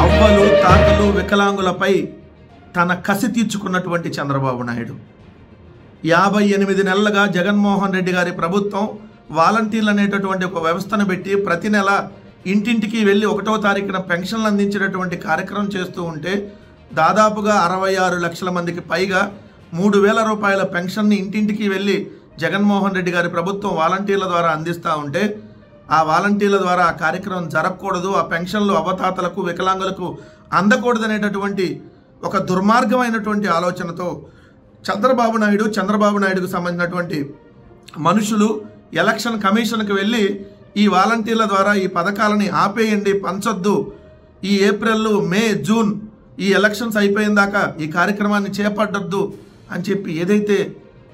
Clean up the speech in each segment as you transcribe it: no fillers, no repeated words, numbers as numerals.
అవ్వలు తాతలు వికలాంగులపై తన కసి తీర్చుకున్నటువంటి చంద్రబాబు నాయుడు 58 నెలలుగా జగన్మోహన్ రెడ్డి గారి ప్రభుత్వం వాలంటీర్లు అనేటటువంటి ఒక వ్యవస్థను పెట్టి ప్రతి నెల ఇంటింటికి వెళ్ళి 1వ తారీఖున పెన్షన్లు అందించేటటువంటి కార్యక్రమం చేస్తూ ఉంటే దాదాపుగా 66 లక్షల మందికి పైగా 3,000 రూపాయల పెన్షన్ని ఇంటింటికి వెళ్ళి జగన్మోహన్ రెడ్డి గారి ప్రభుత్వం వాలంటీర్ల ద్వారా అందిస్తూ ఉంటే ఆ వాలంటీర్ల ద్వారా ఆ కార్యక్రమం జరగకూడదు, ఆ పెన్షన్లు అవతాతలకు వికలాంగులకు అందకూడదనేటటువంటి ఒక దుర్మార్గమైనటువంటి ఆలోచనతో చంద్రబాబు నాయుడుకు సంబంధించినటువంటి మనుషులు ఎలక్షన్ కమిషన్కి వెళ్ళి ఈ వాలంటీర్ల ద్వారా ఈ పథకాలని ఆపేయండి, పంచొద్దు, ఈ ఏప్రిల్ మే జూన్ ఈ ఎలక్షన్స్ అయిపోయిన దాకా ఈ కార్యక్రమాన్ని చేపట్టొద్దు అని చెప్పి ఏదైతే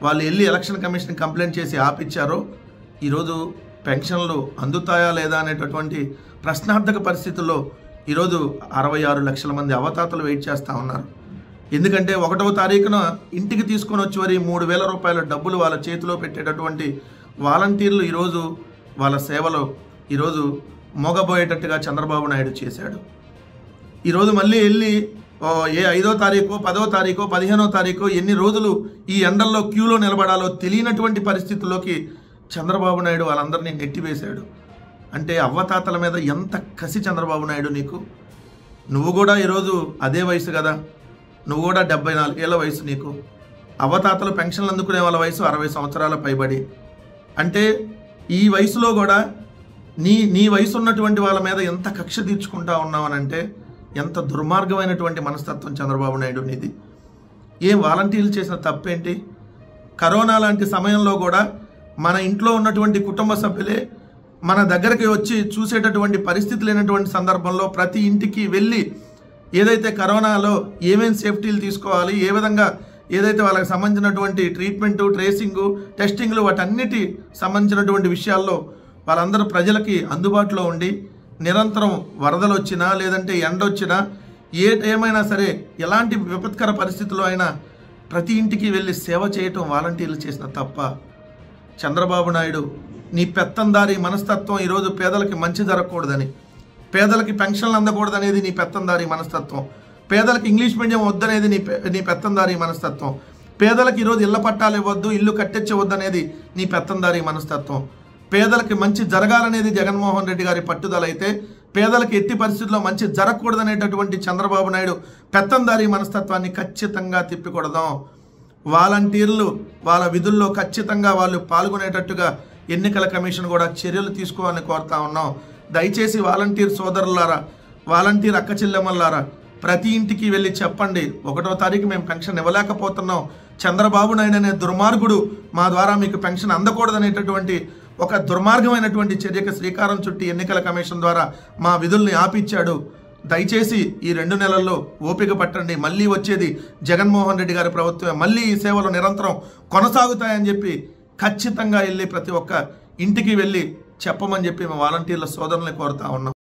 వాళ్ళు వెళ్ళి ఎలక్షన్ కమిషన్ కంప్లైంట్ చేసి ఆపిచ్చారో ఈరోజు పెన్షన్లు అందుతాయా లేదా అనేటటువంటి ప్రశ్నార్థక పరిస్థితుల్లో ఈరోజు 66 లక్షల మంది అవతాతలు వెయిట్ చేస్తూ ఉన్నారు. ఎందుకంటే 1వ తారీఖున ఇంటికి తీసుకొని వచ్చి మరి 3,000 రూపాయల డబ్బులు వాళ్ళ చేతిలో పెట్టేటటువంటి వాలంటీర్లు ఈరోజు వాళ్ళ సేవలో ఈరోజు మోగబోయేటట్టుగా చంద్రబాబు నాయుడు చేశాడు. ఈరోజు మళ్ళీ వెళ్ళి 5వ తారీఖు 10వ తారీఖు 15వ తారీఖు ఎన్ని రోజులు ఈ ఎండల్లో క్యూలో నిలబడాలో తెలియనటువంటి పరిస్థితుల్లోకి చంద్రబాబు నాయుడు వాళ్ళందరినీ నెట్టివేశాడు. అంటే అవ్వతాతల మీద ఎంత కసి చంద్రబాబు నాయుడు నీకు. నువ్వు కూడా ఈరోజు అదే వయసు కదా, నువ్వు కూడా 74 ఏళ్ళ వయసు నీకు. అవ్వతాతలు పెన్షన్లు అందుకునే వాళ్ళ వయసు 60 సంవత్సరాల పైబడి. అంటే ఈ వయసులో కూడా నీ వయసు ఉన్నటువంటి వాళ్ళ మీద ఎంత కక్ష తీర్చుకుంటా ఉన్నావనంటే ఎంత దుర్మార్గమైనటువంటి మనస్తత్వం చంద్రబాబు నాయుడు నీది. ఏం వాలంటీర్లు చేసిన తప్పేంటి? కరోనా లాంటి సమయంలో కూడా మన ఇంట్లో ఉన్నటువంటి కుటుంబ సభ్యులే మన దగ్గరికి వచ్చి చూసేటటువంటి పరిస్థితి లేనటువంటి సందర్భంలో ప్రతి ఇంటికి వెళ్ళి ఏదైతే కరోనాలో ఏమేమి సేఫ్టీలు తీసుకోవాలి, ఏ విధంగా ఏదైతే వాళ్ళకి సంబంధించినటువంటి ట్రీట్మెంటు, ట్రేసింగు, టెస్టింగ్లు వాటన్నిటి సంబంధించినటువంటి విషయాల్లో వాళ్ళందరూ ప్రజలకి అందుబాటులో ఉండి నిరంతరం వరదలు వచ్చినా లేదంటే ఎండ వచ్చినా ఏమైనా సరే ఎలాంటి విపత్కర పరిస్థితుల్లో అయినా ప్రతి ఇంటికి వెళ్ళి సేవ చేయటం వాలంటీర్లు చేసిన తప్ప. చంద్రబాబు నాయుడు నీ పెత్తందారి మనస్తత్వం ఈరోజు పేదలకి మంచి జరగకూడదని, పేదలకి పెన్షన్లు అందకూడదనేది నీ పెత్తందారి మనస్తత్వం, పేదలకు ఇంగ్లీష్ మీడియం వద్దనేది నీ పెత్తందారి మనస్తత్వం, పేదలకు ఈరోజు ఇళ్ల పట్టాలు ఇవ్వద్దు, ఇల్లు కట్టించవద్దు అనేది నీ పెత్తందారి మనస్తత్వం, పేదలకి మంచి జరగాలనేది జగన్మోహన్ రెడ్డి గారి పట్టుదల అయితే పేదలకు ఎట్టి పరిస్థితుల్లో మంచి జరగకూడదనేటటువంటి చంద్రబాబు నాయుడు పెత్తందారి మనస్తత్వాన్ని ఖచ్చితంగా తిప్పికొడదాం. వాలంటీర్లు వాళ్ళ విధుల్లో ఖచ్చితంగా వాళ్ళు పాల్గొనేటట్టుగా ఎన్నికల కమిషన్ కూడా చర్యలు తీసుకోవాలని కోరుతా ఉన్నాం. దయచేసి వాలంటీర్ సోదరులారా, వాలంటీర్ అక్క చెల్లెమ్మలారా, ప్రతి ఇంటికి వెళ్ళి చెప్పండి, 1వ తారీఖు మేము పెన్షన్ ఇవ్వలేకపోతున్నాం, చంద్రబాబు నాయుడు అనే దుర్మార్గుడు మా ద్వారా మీకు పెన్షన్ అందకూడదనేటటువంటి ఒక దుర్మార్గమైనటువంటి చర్యకు శ్రీకారం చుట్టి ఎన్నికల కమిషన్ ద్వారా మా విధుల్ని ఆపిచ్చాడు. దయచేసి ఈ 2 నెలల్లో ఓపిక పట్టండి, మళ్ళీ వచ్చేది జగన్మోహన్ రెడ్డి గారి ప్రభుత్వమే, మళ్ళీ ఈ సేవలు నిరంతరం కొనసాగుతాయని చెప్పి ఖచ్చితంగా వెళ్ళి ప్రతి ఒక్క ఇంటికి వెళ్ళి చెప్పమని చెప్పి మా వాలంటీర్ల సోదరుల్ని కోరుతా ఉన్నాం.